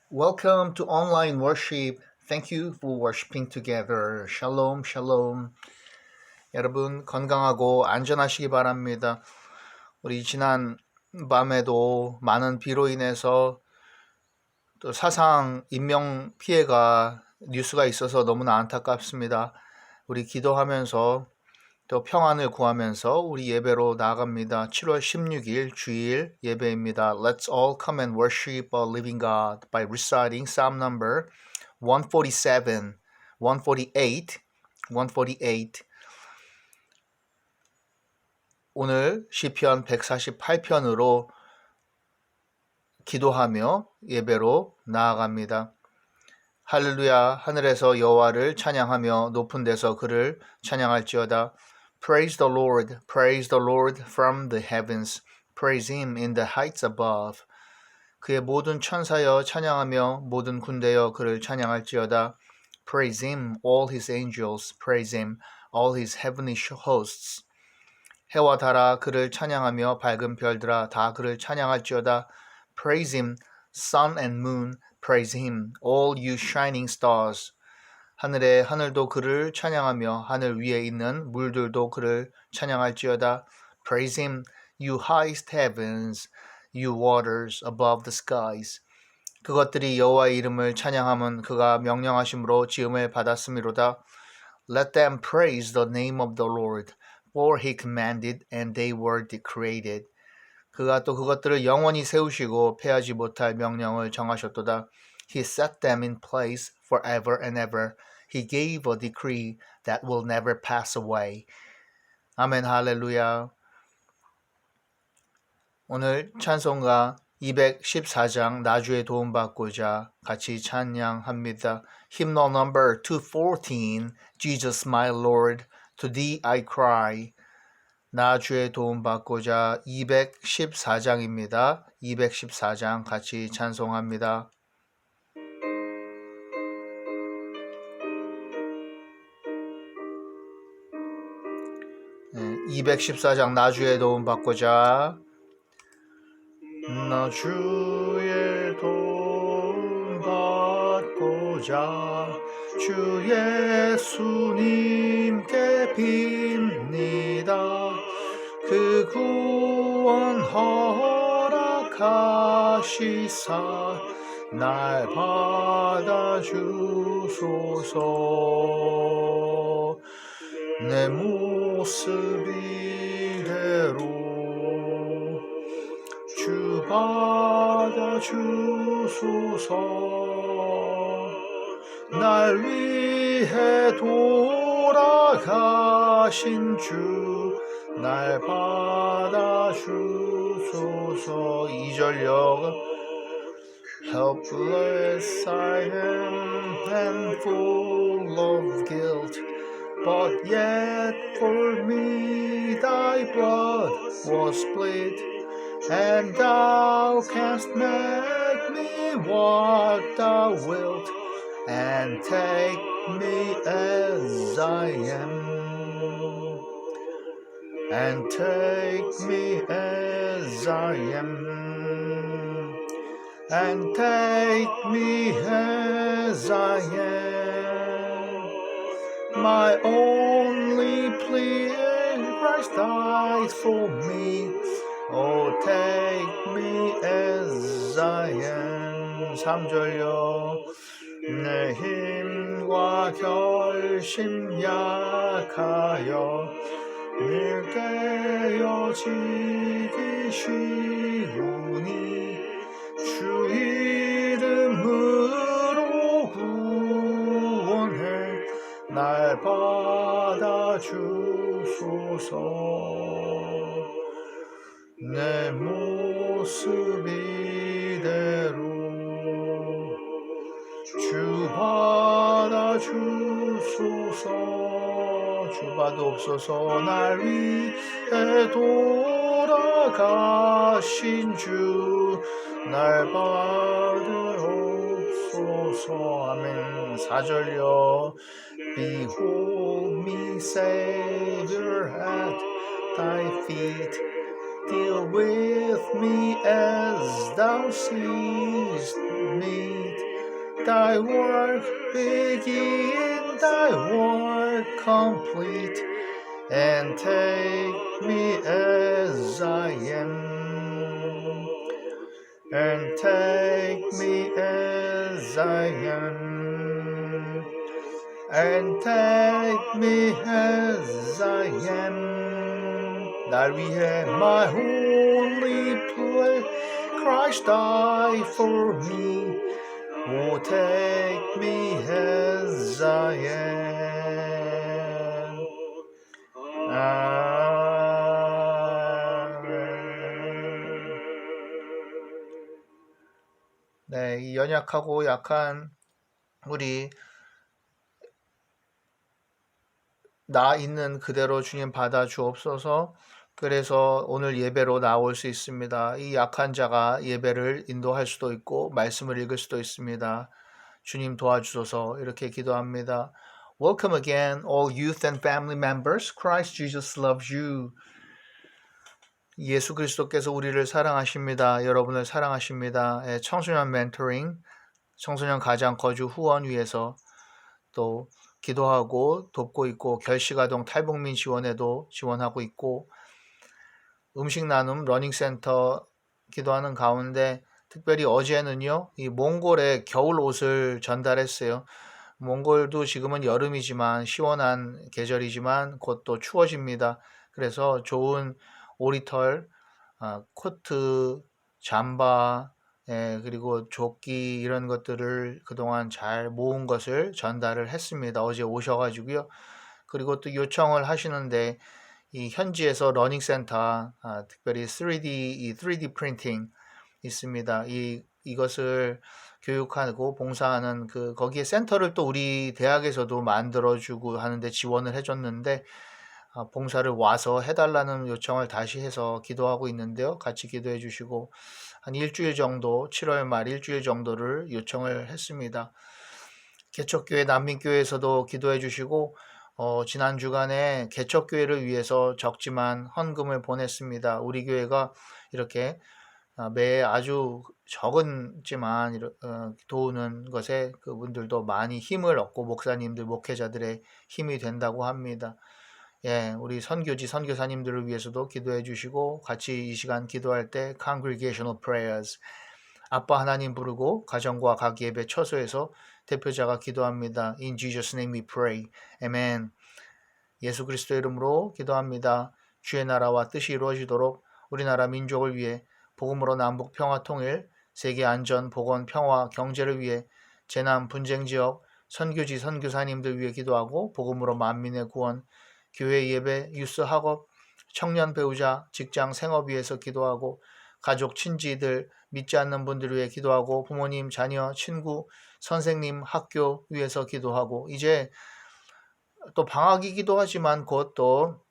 Welcome to online worship. Thank you for worshiping together. Shalom, shalom. 여러분 건강하고 안전하시기 바랍니다. 우리 지난 밤에도 많은 비로 인해서 또 사상 인명 피해가 뉴스가 있어서 너무나 안타깝습니다. 우리 기도하면서 또 평안을 구하면서 우리 예배로 나아갑니다. 7월 16일 주일 예배입니다. Let's all come and worship our living God by reciting Psalm number 147, 148, 148. 오늘 시편 148편으로 기도하며 예배로 나아갑니다. 할렐루야, 하늘에서 여호와를 찬양하며 높은 데서 그를 찬양할지어다. Praise the Lord from the heavens. Praise him in the heights above. 그의 모든 천사여 찬양하며 모든 군대여 그를 찬양할지어다. Praise him, all his angels. Praise him, all his heavenly hosts. 해와 달아 그를 찬양하며 밝은 별들아 다 그를 찬양할지어다. Praise him, sun and moon. Praise him, all you shining stars. 하늘의 하늘도 그를 찬양하며 하늘 위에 있는 물들도 그를 찬양할지어다. Praise him, you highest heavens, you waters above the skies. 그것들이 여호와의 이름을 찬양함은 그가 명령하심으로 지음을 받았음이로다. Let them praise the name of the Lord, for he commanded and they were created. 그가 또 그것들을 영원히 세우시고 패하지 못할 명령을 정하셨도다. He set them in place forever and ever. He gave a decree that will never pass away. 아멘 할렐루야. 오늘 찬송가 214장 나주의 도움받고자 같이 찬양합니다. Hymnal number 214, Jesus my Lord, to thee I cry. 나주의 도움받고자 214장입니다. 214장 같이 찬송합니다. 214장 나주의 도움받고자 나주의 도움받고자 주 예수님께 빕니다. 그 구원 허락하시사 날 받아주소서. 내 모습 이대로 주 받아주소서. 날 위해 돌아가신 주 날 받아주소서. 2절역 Helpless I am and full of guilt, but yet for me thy blood was split, and thou canst make me what thou wilt, and take me as I am. And take me as I am. And take me as I am. My only plea in Christ died for me. Oh, take me as I am. 3절요. 내 힘과 결심 약하여 늘 깨어지기 쉬우니 주 이름으로 구원해 날 받아주소서. 내 모습 이대로 주 받아주소서. 주 받옵소서. 날 위해 돌아가신 주 날 받으옵소서. 아멘. 4절요. Behold me, Savior, at thy feet. Deal with me as thou seest meet. thy work, begin thy work complete, and take me as I am, and take me as I am, and take me as I am. 날 위해 my only play, Christ died for me. Oh, take me as I am. 아멘. 네, 이 연약하고 약한 우리 나 있는 그대로 주님 받아 주옵소서. 그래서 오늘 예배로 나올 수 있습니다. 이 약한 자가 예배를 인도할 수도 있고 말씀을 읽을 수도 있습니다. 주님 도와주소서. 이렇게 기도합니다. Welcome again, all youth and family members. Christ Jesus loves you. 예수 그리스도께서 우리를 사랑하십니다. 여러분을 사랑하십니다. 청소년 멘토링, 청소년 가장 거주 후원 위해서 또 기도하고 돕고 있고, 결식아동 탈북민 지원에도 지원하고 있고, 음식 나눔 러닝센터 기도하는 가운데 특별히 어제는요, 이 몽골에 겨울 옷을 전달했어요. 몽골도 지금은 여름이지만 시원한 계절이지만 곧 또 추워집니다. 그래서 좋은 오리털, 코트, 잠바, 그리고 조끼 이런 것들을 그동안 잘 모은 것을 전달을 했습니다. 어제 오셔가지고요. 그리고 또 요청을 하시는데 이 현지에서 러닝센터, 특별히 3D 프린팅 있습니다. 이것을 교육하고 봉사하는 거기에 센터를 또 우리 대학에서도 만들어주고 하는데 지원을 해줬는데 봉사를 와서 해달라는 요청을 다시 해서 기도하고 있는데요. 같이 기도해 주시고 한 일주일 정도, 7월 말 일주일 정도를 요청을 했습니다. 개척교회 난민교회에서도 기도해 주시고 지난 주간에 개척교회를 위해서 적지만 헌금을 보냈습니다. 우리 교회가 이렇게 매해 아주 적은지만 도우는 것에 그분들도 많이 힘을 얻고 목사님들, 목회자들의 힘이 된다고 합니다. 예, 우리 선교지 선교사님들을 위해서도 기도해 주시고 같이 이 시간 기도할 때 Congregational Prayers, 아빠 하나님 부르고 가정과 각 예배 처소에서 대표자가 기도합니다. In Jesus' name we pray. Amen. 예수 그리스도의 이름으로 기도합니다. 주의 나라와 뜻이 이루어지도록 우리나라 민족을 위해 복음으로 남북 평화 통일, 세계 안전, 보건, 평화, 경제를 위해 재난, 분쟁 지역, 선교지, 선교사님들 위해 기도하고 복음으로 만민의 구원, 교회 예배, 유스 학업, 청년 배우자, 직장 생업 위해서 기도하고 가족, 친지들, 믿지 않는 분들 위해 기도하고 부모님, 자녀, 친구, 선생님, 학교 위해서 기도하고 이제 또 방학이기도 하지만 곧 또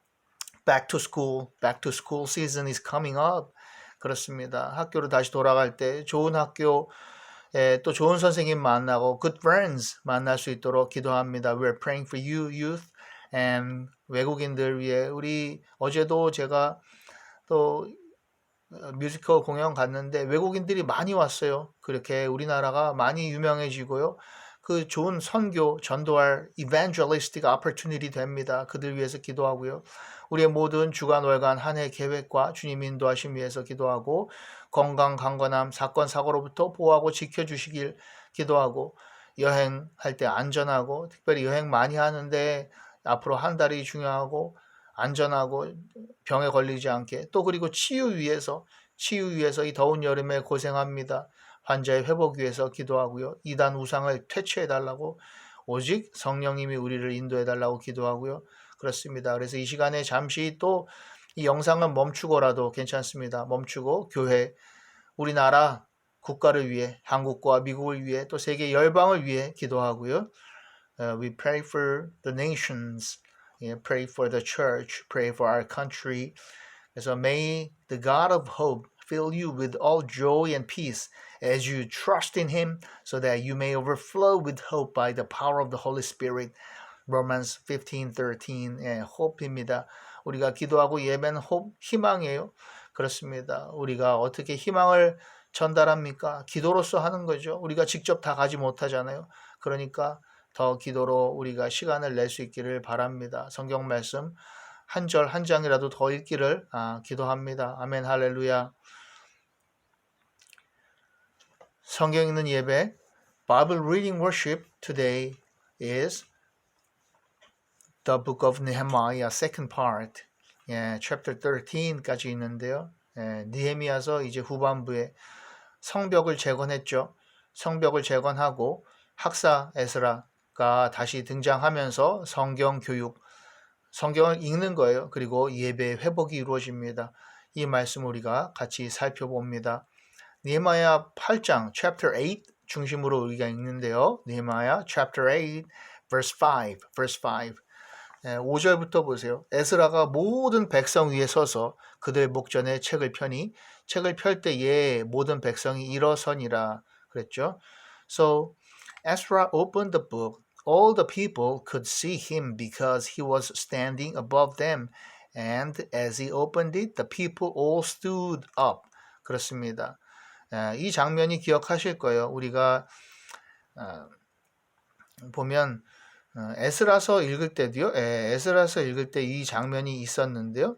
back to school season is coming up. 그렇습니다. 학교로 다시 돌아갈 때 좋은 학교에 또 좋은 선생님 만나고 good friends 만날 수 있도록 기도합니다. We're praying for you, youth, and 외국인들 위해 우리 어제도 제가 또 뮤지컬 공연 갔는데 외국인들이 많이 왔어요. 그렇게 우리나라가 많이 유명해지고요. 그 좋은 선교, 전도할 evangelistic opportunity 됩니다. 그들 위해서 기도하고요. 우리의 모든 주간, 월간, 한 해 계획과 주님 인도하심 위해서 기도하고 건강, 강건함, 사건, 사고로부터 보호하고 지켜주시길 기도하고 여행할 때 안전하고 특별히 여행 많이 하는데 앞으로 한 달이 중요하고 안전하고 병에 걸리지 않게 또 그리고 치유 위해서 이 더운 여름에 고생합니다. 환자의 회복 위해서 기도하고요. 이단 우상을 퇴치해달라고 오직 성령님이 우리를 인도해달라고 기도하고요. 그렇습니다. 그래서 이 시간에 잠시 또 이 영상은 멈추고라도 괜찮습니다. 멈추고 교회, 우리나라 국가를 위해 한국과 미국을 위해 또 세계 열방을 위해 기도하고요. We pray for the nations, pray for the church, pray for our country. 그래서 may the God of hope fill you with all joy and peace as you trust in Him, so that you may overflow with hope by the power of the Holy Spirit. Romans 15:13. hope입니다. 우리가 기도하고 예배는 hope, 희망이에요. 그렇습니다. 우리가 어떻게 희망을 전달합니까? 기도로서 하는 거죠. 우리가 직접 다 가지 못하잖아요. 그러니까 더 기도로 우리가 시간을 낼 수 있기를 바랍니다. 성경 말씀 한 절 한 장이라도 더 읽기를 기도합니다. 아멘 할렐루야. 성경 읽는 예배 Bible reading worship today is the book of Nehemiah second part. chapter 13까지 있는데요. 느헤미야서 이제 후반부에 성벽을 재건했죠. 성벽을 재건하고 학사 에스라가 다시 등장하면서 성경 교육, 성경을 읽는 거예요. 그리고 예배 회복이 이루어집니다. 이 말씀 우리가 같이 살펴봅니다. 느헤미야 8장 chapter 8 중심으로 우리가 읽는데요. 느헤미야 chapter 8 verse 5 5절부터 보세요. 에스라가 모든 백성 위에 서서 그들 목전에 책을 펴니 책을 펼 때에 모든 백성이 일어서니라 그랬죠. So Ezra opened the book. All the people could see him because he was standing above them. And as he opened it, the people all stood up. 그렇습니다. 이 장면이 기억하실 거예요. 우리가 보면 에스라서 읽을 때도요. 에스라서 읽을 때 이 장면이 있었는데요.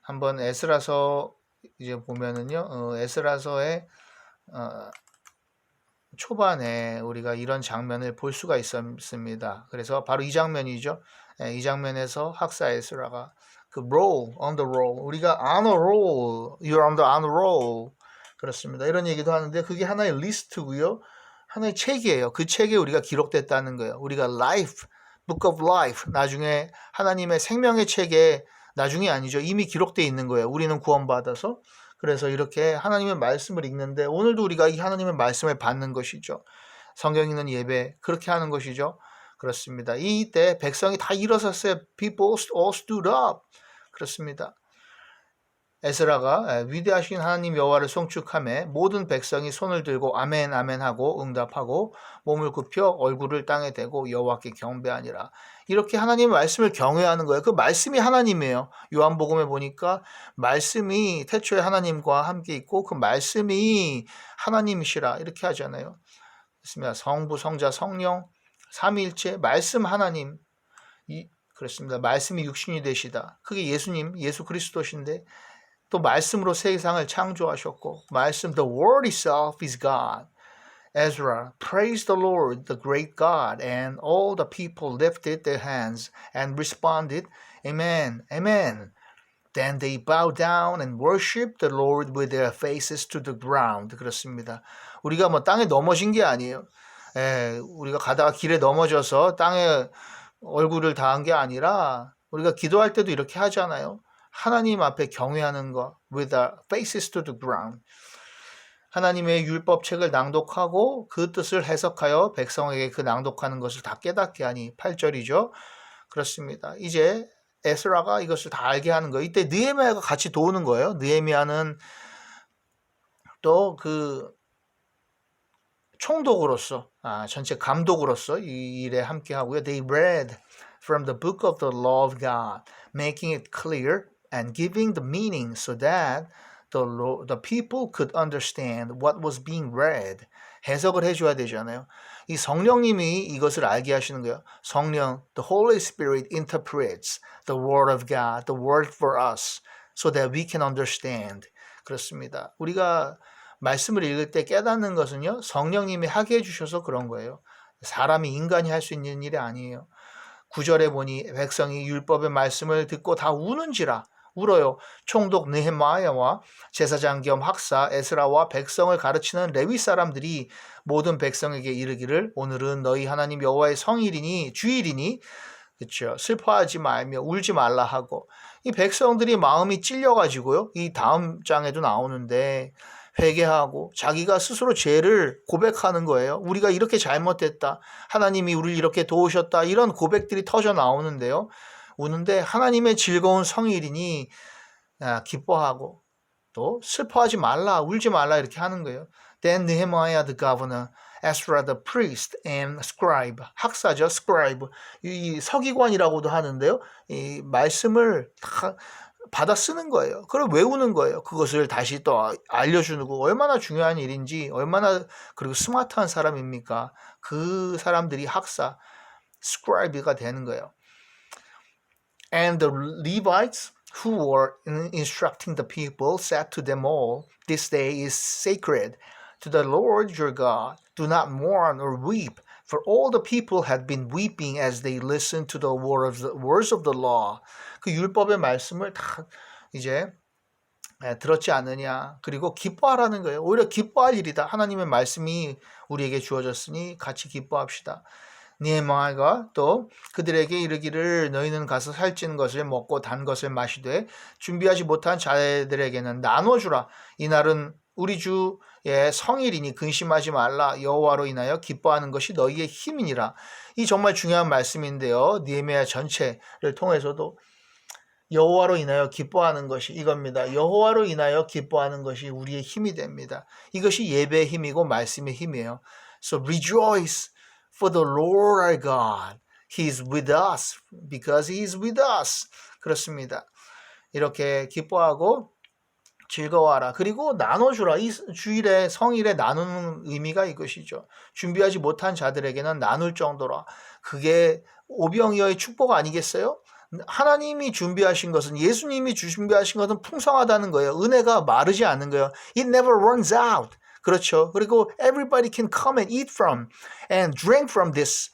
한번 에스라서 이제 보면은요. 에스라서의 초반에 우리가 이런 장면을 볼 수가 있습니다. 그래서 바로 이 장면이죠. 이 장면에서 학사 에스라가 그 roll, on the roll, 우리가 on a roll, you're on the roll 그렇습니다. 이런 얘기도 하는데 그게 하나의 리스트고요. 하나의 책이에요. 그 책에 우리가 기록됐다는 거예요. 우리가 life, book of life, 나중에 하나님의 생명의 책에 나중에 아니죠. 이미 기록되어 있는 거예요. 우리는 구원받아서. 그래서 이렇게 하나님의 말씀을 읽는데 오늘도 우리가 이 하나님의 말씀을 받는 것이죠. 성경 읽는 예배 그렇게 하는 것이죠. 그렇습니다. 이때 백성이 다 일어섰어요. People all stood up. 그렇습니다. 에스라가 위대하신 하나님 여호와를 송축하며 모든 백성이 손을 들고 아멘 아멘 하고 응답하고 몸을 굽혀 얼굴을 땅에 대고 여호와께 경배하니라. 이렇게 하나님의 말씀을 경외하는 거예요. 그 말씀이 하나님이에요. 요한복음에 보니까 말씀이 태초에 하나님과 함께 있고 그 말씀이 하나님이시라 이렇게 하잖아요. 그렇습니다. 성부, 성자, 성령 삼위일체 말씀 하나님 그렇습니다. 말씀이 육신이 되시다. 그게 예수님, 예수 그리스도신데 또 말씀으로 세상을 창조하셨고 말씀 the word itself is God. Ezra praised the Lord, the great God, and all the people lifted their hands and responded, Amen, Amen. Then they bowed down and worshiped the Lord with their faces to the ground. 그렇습니다. 우리가 뭐 땅에 넘어진 게 아니에요. 우리가 가다가 길에 넘어져서 땅에 얼굴을 닿은 게 아니라 우리가 기도할 때도 이렇게 하잖아요. 하나님 앞에 경외하는 것 with our faces to the ground. 하나님의 율법책을 낭독하고 그 뜻을 해석하여 백성에게 그 낭독하는 것을 다 깨닫게 하니 8절이죠. 그렇습니다. 이제 에스라가 이것을 다 알게 하는 거예요. 이때 느헤미야가 같이 도우는 거예요. 느헤미야는 또 그 총독으로서 전체 감독으로서 이 일에 함께 하고요. They read from the book of the law of God, making it clear and giving the meaning so that the people could understand what was being read. 해석을 해줘야 되잖아요. 이 성령님이 이것을 알게 하시는 거예요. 성령, the Holy Spirit interprets the word of God, the word for us, so that we can understand. 그렇습니다. 우리가 말씀을 읽을 때 깨닫는 것은요. 성령님이 하게 해주셔서 그런 거예요. 사람이 인간이 할 수 있는 일이 아니에요. 9절에 보니 백성이 율법의 말씀을 듣고 다 우는지라. 울어요. 총독 느헤미야와 제사장 겸 학사 에스라와 백성을 가르치는 레위 사람들이 모든 백성에게 이르기를 오늘은 너희 하나님 여호와의 성일이니 주일이니 그렇죠. 슬퍼하지 말며 울지 말라 하고 이 백성들이 마음이 찔려가지고요. 이 다음 장에도 나오는데 회개하고 자기가 스스로 죄를 고백하는 거예요. 우리가 이렇게 잘못했다. 하나님이 우리를 이렇게 도우셨다. 이런 고백들이 터져 나오는데요. 우는데 하나님의 즐거운 성일이니 기뻐하고 또 슬퍼하지 말라, 울지 말라 이렇게 하는 거예요. Then Nehemiah the governor, Ezra the priest and scribe, 학사죠, scribe, 이 서기관이라고도 하는데요. 이 말씀을 다 받아 쓰는 거예요. 그걸 외우는 거예요. 그것을 다시 또 알려주는 거 얼마나 중요한 일인지 얼마나 그리고 스마트한 사람입니까? 그 사람들이 학사, scribe가 되는 거예요. And the Levites who were instructing the people said to them all, "This day is sacred to the Lord your God. Do not mourn or weep." For all the people had been weeping as they listened to the words of the law. 그 율법의 말씀을 다 이제 들었지 않느냐. 그리고 기뻐하라는 거예요. 오히려 기뻐할 일이다. 하나님의 말씀이 우리에게 주어졌으니 같이 기뻐합시다. 니에마가 또 그들에게 이르기를 너희는 가서 살찌는 것을 먹고 단 것을 마시되 준비하지 못한 자들에게는 나눠주라. 이날은 우리 주의 성일이니 근심하지 말라. 여호와로 인하여 기뻐하는 것이 너희의 힘이니라. 이 정말 중요한 말씀인데요. 니에미야 전체를 통해서도 여호와로 인하여 기뻐하는 것이 이겁니다. 여호와로 인하여 기뻐하는 것이 우리의 힘이 됩니다. 이것이 예배의 힘이고 말씀의 힘이에요. So rejoice for the Lord our God. He is with us because He is with us. 그렇습니다. 이렇게 기뻐하고 즐거워하라. 그리고 나눠주라. 이 주일에 성일에 나누는 의미가 이것이죠. 준비하지 못한 자들에게는 나눌 정도라. 그게 오병이어의 축복 아니겠어요? 하나님이 준비하신 것은 예수님이 준비하신 것은 풍성하다는 거예요. 은혜가 마르지 않는 거예요. It never runs out. 그렇죠. 그리고 everybody can come and eat from and drink from this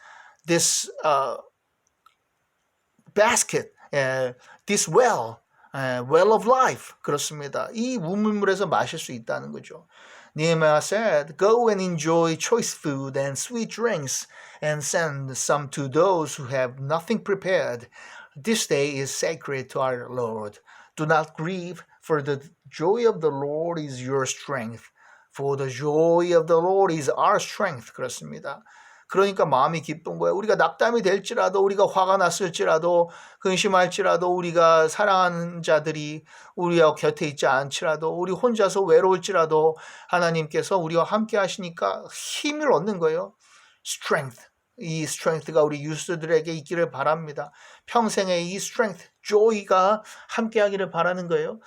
basket, this well of life. 그렇습니다. 이 우물물에서 마실 수 있다는 거죠. Nehemiah said, "Go and enjoy choice food and sweet drinks, and send some to those who have nothing prepared. This day is sacred to our Lord. Do not grieve, for the joy of the Lord is your strength." For the joy of the Lord is our strength. 그렇습니다. 그러니까 마음이 기쁜 거예요. 우리가 낙담이 될지라도, 우리가 화가 났을지라도, 근심할지라도, 우리가 사랑하는 자들이 우리와 곁에 있지 않지라도, 우리 혼자서 외로울지라도 하나님께서 우리와 함께 하시니까 힘을 얻는 거예요. Strength. 이 strength가 우리 유스들에게 있기를 바랍니다. 평생의 이 strength, joy가 함께 하기를 바라는 거예요.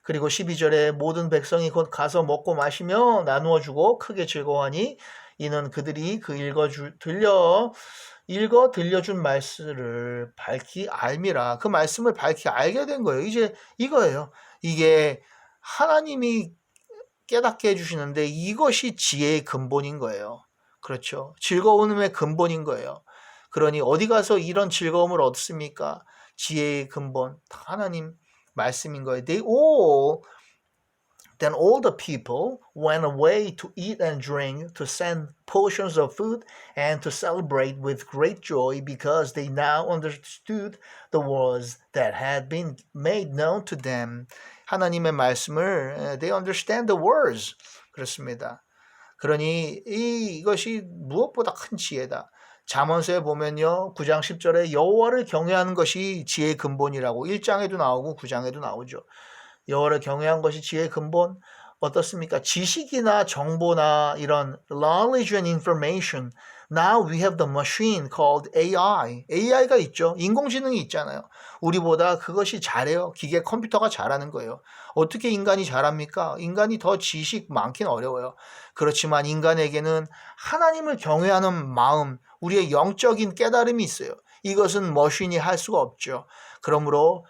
그리고 12절에 모든 백성이 곧 가서 먹고 마시며 나누어 주고 크게 즐거워하니 이는 그들이 그 읽어 들려준 말씀을 밝히 알미라. 그 말씀을 밝히 알게 된 거예요. 이제 이거예요. 이게 하나님이 깨닫게 해주시는데 이것이 지혜의 근본인 거예요. 그렇죠. 즐거움의 근본인 거예요. 그러니 어디 가서 이런 즐거움을 얻습니까? 지혜의 근본 다 하나님 말씀인 거예요. Then all the people went away to eat and drink, to send portions of food, and to celebrate with great joy, because they now understood the words that had been made known to them. 하나님의 말씀을 they understand the words. 그렇습니다. 그러니 이것이 무엇보다 큰 지혜다. 잠언서에 보면요. 9장 10절에 여호와를 경외하는 것이 지혜의 근본이라고 1장에도 나오고 9장에도 나오죠. 여호와를 경외한 것이 지혜의 근본 어떻습니까? 지식이나 정보나 이런 knowledge and information. Now we have the machine called AI. AI가 있죠. 인공지능이 있잖아요. 우리보다 그것이 잘해요. 기계 컴퓨터가 잘하는 거예요. 어떻게 인간이 잘합니까? 인간이 더 지식 많긴 어려워요. 그렇지만 인간에게는 하나님을 경외하는 마음, 우리의 영적인 깨달음이 있어요. 이것은 머신이 할 수가 없죠. 그러므로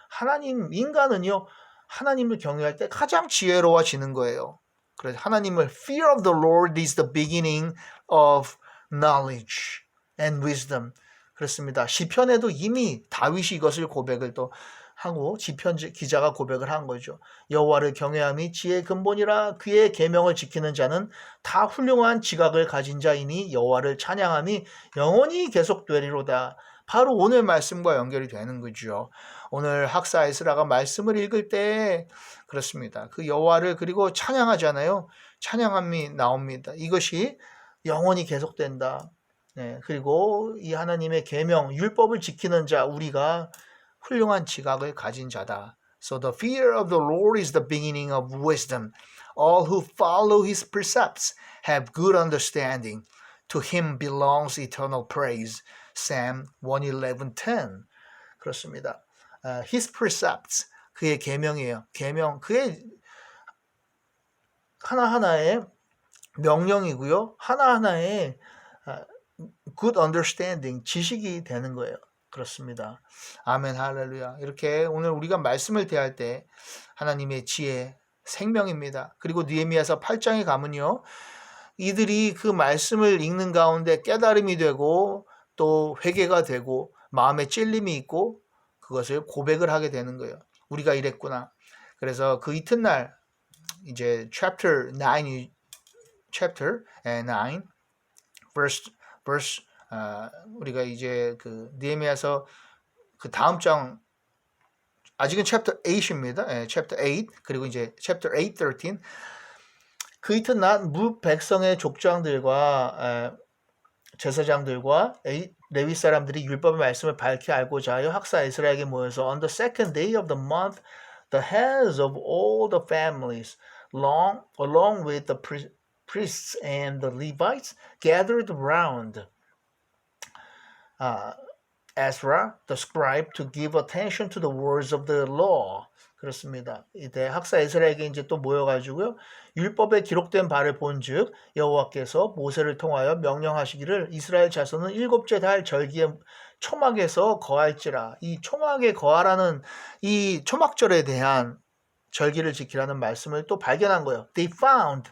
인간은요. 하나님을 경외할 때 가장 지혜로워지는 거예요. 그래서 하나님을 fear of the Lord is the beginning of knowledge and wisdom. 그렇습니다. 시편에도 이미 다윗이 이것을 고백을 또 하고 시편 기자가 고백을 한 거죠. 여호와를 경외함이 지혜의 근본이라 그의 계명을 지키는 자는 다 훌륭한 지각을 가진 자이니 여호와를 찬양함이 영원히 계속되리로다. 바로 오늘 말씀과 연결이 되는 거죠. 오늘 학사 에스라가 말씀을 읽을 때 그렇습니다. 그 여호와를 그리고 찬양하잖아요. 찬양함이 나옵니다. 이것이 영원히 계속된다. 네, 그리고 이 하나님의 계명, 율법을 지키는 자 우리가 훌륭한 지각을 가진 자다. So the fear of the Lord is the beginning of wisdom. All who follow his precepts have good understanding. To him belongs eternal praise. Psalm 111:10. 그렇습니다. His precepts, 그의 계명이에요. 계명, 그의 하나하나의 명령이고요. 하나하나의 good understanding, 지식이 되는 거예요. 그렇습니다. 아멘, 할렐루야. 이렇게 오늘 우리가 말씀을 대할 때 하나님의 지혜, 생명입니다. 그리고 느헤미야서 8장에 가면요. 이들이 그 말씀을 읽는 가운데 깨달음이 되고 또 회개가 되고 마음에 찔림이 있고 그것을 고백을 하게 되는 거예요. 우리가 이랬구나. 그래서 그 이튿날 이제 chapter 9 verse 우리가 이제 그 느헤미야서 그 다음 장 아직은 chapter 8입니다. chapter 8 그리고 이제 chapter 8, 13 그 이튿날 무 백성의 족장들과 제사장들과 레위 사람들이 율법의 말씀을 밝히 알고자 하여 학사 에스라에게 모여서 on the second day of the month the heads of all the families along with the priests and the Levites gathered around Ezra the scribe to give attention to the words of the law. 그렇습니다. 이때 학사 에스라에게 이제 또 모여가지고요. 율법에 기록된 바를 본즉 여호와께서 모세를 통하여 명령하시기를 이스라엘 자손은 일곱째 달 절기에 초막에서 거할지라. 이 초막에 거하라는 이 초막절에 대한 절기를 지키라는 말씀을 또 발견한 거예요. They found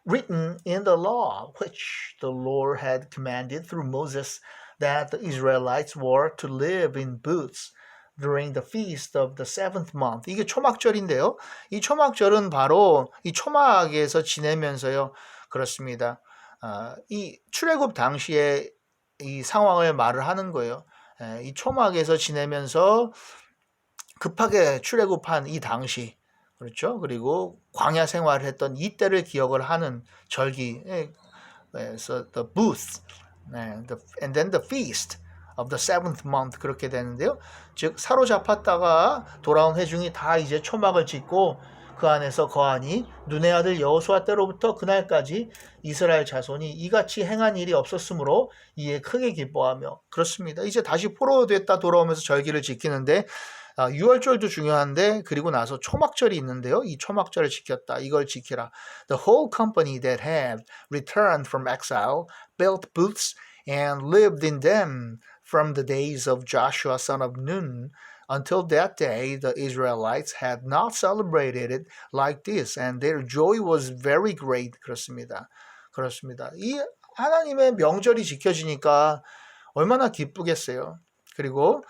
written in the law which the Lord had commanded through Moses that the Israelites were to live in booths during the feast of the seventh month. 이게 초막절인데요. 이 초막절은 바로 이 초막에서 지내면서요. 그렇습니다. 이 출애굽 당시에 이 상황을 말을 하는 거예요. 이 초막에서 지내면서 급하게 출애굽한 이 당시, 그렇죠? 그리고 광야 생활을 했던 이때를 기억을 하는 절기. 그래서 the booth, and then the feast of the seventh month 그렇게 되는데요. 즉 사로잡았다가 돌아온 회중이 다 이제 초막을 짓고 그 안에서 거하니 눈의 아들 여호수아 때로부터 그날까지 이스라엘 자손이 이같이 행한 일이 없었으므로 이에 크게 기뻐하며 그렇습니다. 이제 다시 포로됐다 돌아오면서 절기를 지키는데 6월절도 중요한데 그리고 나서 초막절이 있는데요. 이 초막절을 지켰다. 이걸 지키라. The whole company that had returned from exile built booths and lived in them from the days of Joshua son of Nun until that day the Israelites had not celebrated it like this and their joy was very great. 그렇습니다. 그렇습니다. 이 하나님의 명절이 지켜지니까 얼마나 기쁘겠어요. 그리고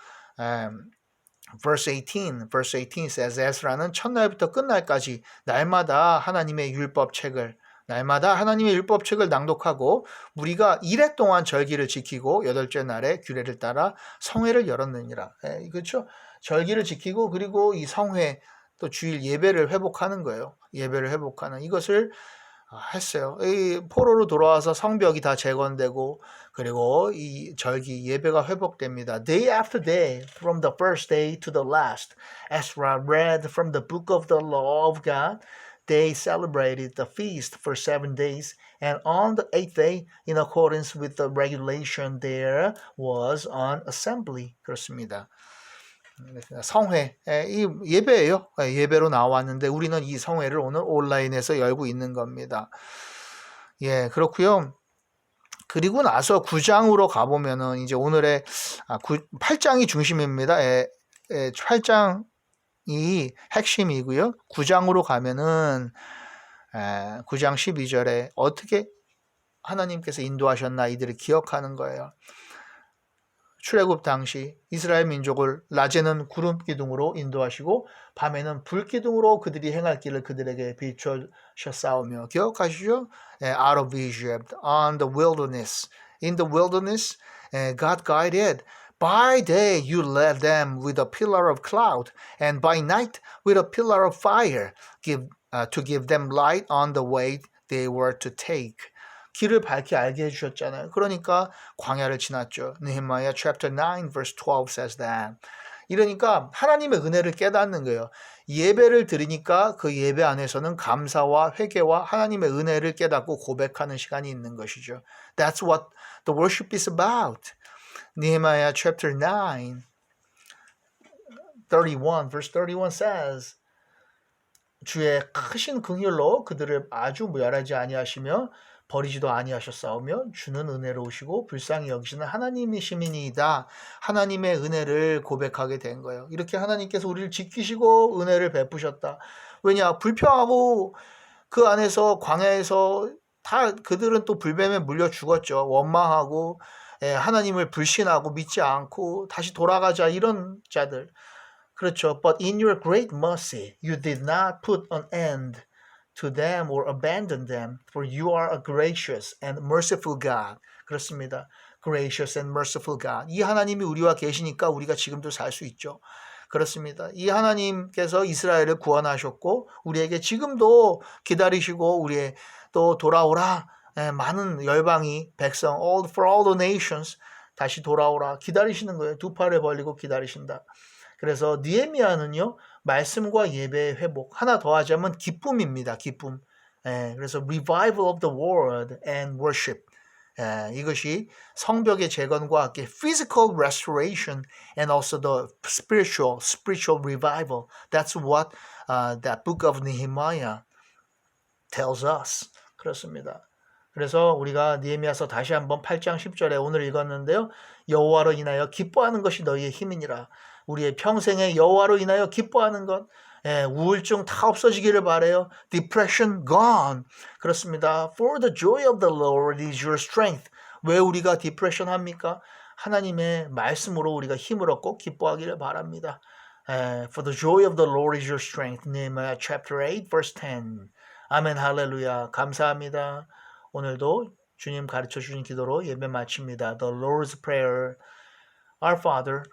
verse 18 says 에스라는 첫날부터 끝날까지 날마다 하나님의 율법책을 낭독하고 우리가 이래 동안 절기를 지키고 여덟째 날에 규례를 따라 성회를 열었느니라. 그렇죠? 절기를 지키고 그리고 이 성회 또 주일 예배를 회복하는 거예요. 예배를 회복하는 이것을 했어요. 이 포로로 돌아와서 성벽이 다 재건되고 그리고 이 절기 예배가 회복됩니다. Day after day, from the first day to the last, Ezra read from the book of the law of God. They celebrated the feast for 7 days, and on the 8th day, in accordance with the regulation, there was an assembly. 그렇습니다. 성회, 이 예배예요. 예배로 나왔는데 우리는 이 성회를 오늘 온라인에서 열고 있는 겁니다. 예, 그렇고요. 그리고 나서 9장으로 가보면은 이제 오늘의 8장이 중심입니다. 8장이 핵심이고요. 9장으로 가면은 9장 12절에 어떻게 하나님께서 인도하셨나 이들을 기억하는 거예요. 출애굽 당시 이스라엘 민족을 낮에는 구름 기둥으로 인도하시고 밤에는 불 기둥으로 그들이 행할 길을 그들에게 비추셨사오며 기억하시죠? Out of Egypt, on the wilderness, in the wilderness, God guided. By day you led them with a pillar of cloud, and by night with a pillar of fire, to give them light on the way they were to take. 길을 밝히 알게 해주셨잖아요. 그러니까 광야를 지났죠. 느헤미야 chapter 9 verse 12 says that. 이러니까 하나님의 은혜를 깨닫는 거예요. 예배를 드리니까 그 예배 안에서는 감사와 회개와 하나님의 은혜를 깨닫고 고백하는 시간이 있는 것이죠. That's what the worship is about. 느헤미야 chapter 9 31, verse 31 says, 주의 크신 긍휼로 그들을 아주 멸하지 아니하시며 버리지도 아니하셨사오며 주는 은혜로우시고 불쌍히 여기시는 하나님이시니이다. 하나님의 은혜를 고백하게 된 거예요. 이렇게 하나님께서 우리를 지키시고 은혜를 베푸셨다. 왜냐? 불평하고 그 안에서 광야에서 다 그들은 또 불뱀에 물려 죽었죠. 원망하고 하나님을 불신하고 믿지 않고 다시 돌아가자 이런 자들. 그렇죠. But in your great mercy, you did not put an end to them or abandon them, for you are a gracious and merciful God. 그렇습니다. Gracious and merciful God. 이 하나님이 우리와 계시니까 우리가 지금도 살 수 있죠. 그렇습니다. 이 하나님께서 이스라엘을 구원하셨고 우리에게 지금도 기다리시고 우리의 또 돌아오라. 많은 열방이 백성 for all the nations 다시 돌아오라 기다리시는 거예요. 두 팔을 벌리고 기다리신다. 그래서 느헤미야는요 말씀과 예배의 회복 하나 더 하자면 기쁨입니다. 기쁨. 그래서 revival of the word and worship. 이것이 성벽의 재건과 함께 physical restoration and also the spiritual revival. That's what that book of Nehemiah tells us. 그렇습니다. 그래서 우리가 느헤미야서 다시 한번 8장 10절에 오늘 읽었는데요. 여호와로 인하여 기뻐하는 것이 너희의 힘이니라. 우리의 평생에 여호와로 인하여 기뻐하는 것, 우울증 다 없어지기를 바라요. Depression gone. 그렇습니다. For the joy of the Lord is your strength. 왜 우리가 디프레션 합니까? 하나님의 말씀으로 우리가 힘을 얻고 기뻐하기를 바랍니다. For the joy of the Lord is your strength. Nehemiah chapter 8 verse 10. 아멘 할렐루야. 감사합니다. 오늘도 주님 가르쳐 주신 기도로 예배 마칩니다. The Lord's Prayer. Our Father,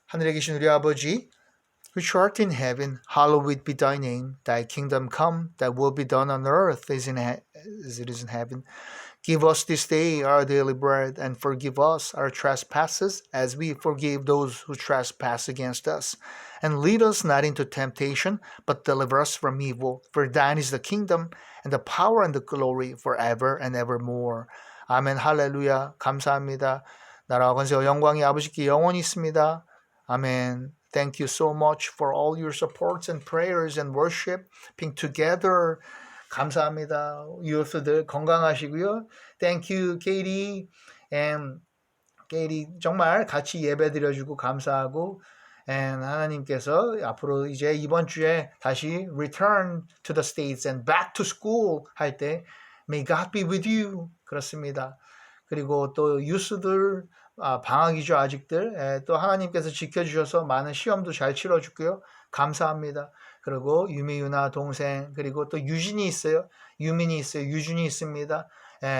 하늘에 계신 우리 아버지, which art in heaven, hallowed be thy name. Thy kingdom come, thy will be done on earth as it is in heaven. Give us this day our daily bread, and forgive us our trespasses, as we forgive those who trespass against us. And lead us not into temptation, but deliver us from evil. For thine is the kingdom, and the power, and the glory, forever and evermore. 아멘, 할렐루야, 감사합니다. 나라와 권세와 영광이 아버지께 영원히 있습니다. 아멘. Thank you so much for all your supports and prayers and worship being together. 감사합니다. 유스들 건강하시고요. Thank you, Katie. And Katie 정말 같이 예배 드려주고 감사하고 and 하나님께서 앞으로 이제 이번 주에 다시 return to the States and back to school 할 때 May God be with you. 그렇습니다. 그리고 또 유스들 방학이죠 아직들. 또 하나님께서 지켜주셔서 많은 시험도 잘 치러주고요. 감사합니다. 그리고 유미유나 동생 그리고 또 유진이 있어요. 유민이 있어요. 유준이 있습니다.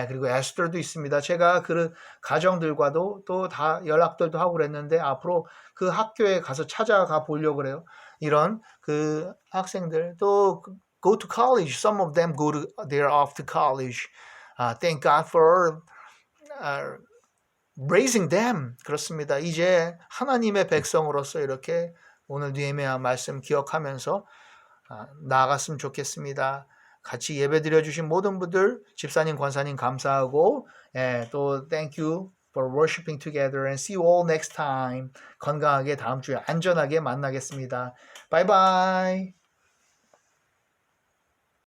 그리고 에스더도 있습니다. 제가 그 가정들과도 또 다 연락들도 하고 그랬는데 앞으로 그 학교에 가서 찾아가 보려고 그래요. 이런 그 학생들 또 go to college. Some of them they're off to college. Thank God for raising them. 그렇습니다. 이제 하나님의 백성으로서 이렇게 오늘 느헤미야 말씀 기억하면서 나아갔으면 좋겠습니다. 같이 예배 드려주신 모든 분들 집사님 권사님 감사하고 또 thank you for worshiping together and see you all next time. 건강하게 다음 주에 안전하게 만나겠습니다. 바이바이.